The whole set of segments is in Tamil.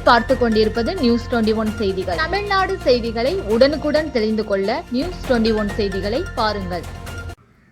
நீங்கள் பார்த்து கொண்டிருப்பது நியூஸ் 21 செய்திகள். தமிழ்நாடு செய்திகளை உடனுக்குடன் தெரிந்து கொள்ள நியூஸ் 21 செய்திகளை பாருங்கள்.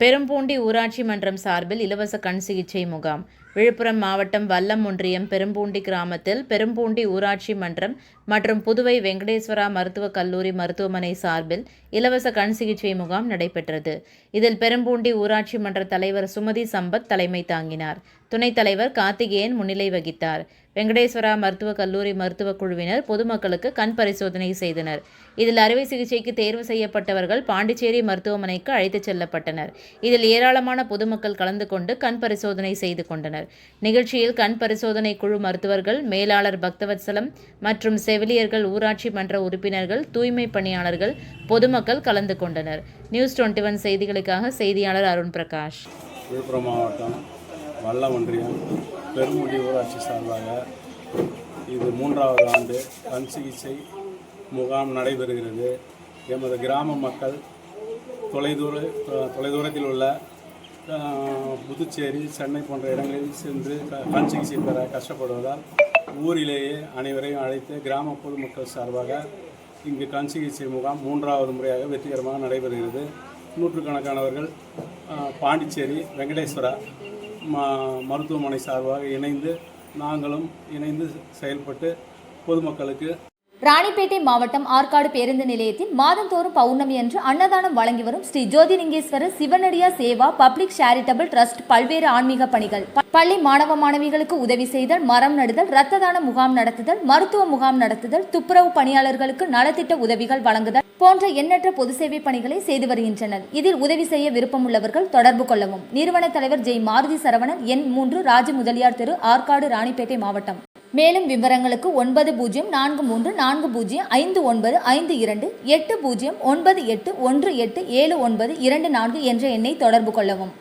பெரும்பூண்டி ஊராட்சி மன்றம் சார்பில் இலவச கண் சிகிச்சை முகாம். விழுப்புரம் மாவட்டம் வல்லம் ஒன்றியம் பெரும்பூண்டி கிராமத்தில் பெரும்பூண்டி ஊராட்சி மன்றம் மற்றும் புதுவை வெங்கடேஸ்வரா மருத்துவக் கல்லூரி மருத்துவமனை சார்பில் இலவச கண் சிகிச்சை முகாம் நடைபெற்றது. இதில் பெரும்பூண்டி ஊராட்சி மன்ற தலைவர் சுமதி சம்பத் தலைமை தாங்கினார். துணைத் தலைவர் கார்த்திகேயன் முன்னிலை வகித்தார். வெங்கடேஸ்வரா மருத்துவக் கல்லூரி மருத்துவக் குழுவினர் பொதுமக்களுக்கு கண் பரிசோதனை செய்தனர். இதில் அறுவை சிகிச்சைக்கு தேர்வு செய்யப்பட்டவர்கள் பாண்டிச்சேரி மருத்துவமனைக்கு அழைத்துச் செல்லப்பட்டனர். இதில் ஏராளமான பொதுமக்கள் கலந்து கொண்டு கண் பரிசோதனை செய்து கொண்டனர். நிகழ்ச்சியில் கண் பரிசோதனை குழு மருத்துவர்கள், மேலாளர் பக்தவத்சலம் மற்றும் செவிலியர்கள், ஊராட்சி மன்ற உறுப்பினர்கள், தூய்மை பணியாளர்கள், பொதுமக்கள் கலந்து கொண்டனர். நியூஸ் 21 செய்திகளுக்காக செய்தியாளர் அருண் பிரகாஷ். விழுப்புரம் மாவட்டம் வல்லம் ஒன்றியம் பெரும்பூண்டி ஊராட்சி சார்பாக இது 3வது ஆண்டு கண் சிகிச்சை முகாம் நடைபெறுகிறது. எமது கிராம மக்கள் தொலைதூரத்தில் உள்ள புதுச்சேரி, சென்னை போன்ற இடங்களில் சென்று கண் சிகிச்சை பெற கஷ்டப்படுவதால் ஊரிலேயே அனைவரையும் அழைத்து கிராம பொதுமக்கள் சார்பாக இங்கு கண் சிகிச்சை முகாம் 3வது முறையாக வெற்றிகரமாக நடைபெறுகிறது. நூற்றுக்கணக்கானவர்கள் பாண்டிச்சேரி வெங்கடேஸ்வரா மருத்துவமனை சார்பாக நாங்களும் இணைந்து செயல்பட்டு பொதுமக்களுக்கு ராணிப்பேட்டை மாவட்டம் ஆற்காடு பேருந்து நிலையத்தில் மாதந்தோறும் பௌர்ணமி அன்று அன்னதானம் வழங்கி வரும் Sri Jothilingeswarar சிவனடியா Seva public charitable trust பல்வேறு ஆன்மீக பணிகள், பள்ளி மாணவ மாணவிகளுக்கு உதவி செய்தல், மரம் நடுதல், இரத்த தான முகாம் நடத்துதல், மருத்துவ முகாம் நடத்துதல், துப்புரவு பணியாளர்களுக்கு நலத்திட்ட உதவிகள் வழங்குதல் போன்ற எண்ணற்ற பொது சேவை பணிகளை செய்து வருகின்றனர். இதில் உதவி செய்ய விருப்பமுள்ளவர்கள் தொடர்பு கொள்ளவும். நிறுவன தலைவர் ஜெய் மாருதி சரவணன், எண் 3, ராஜ முதலியார் தெரு, ஆற்காடு, ராணிப்பேட்டை மாவட்டம். மேலும் விவரங்களுக்கு 9040405952 8098187924 என்ற எண்ணை தொடர்பு கொள்ளவும்.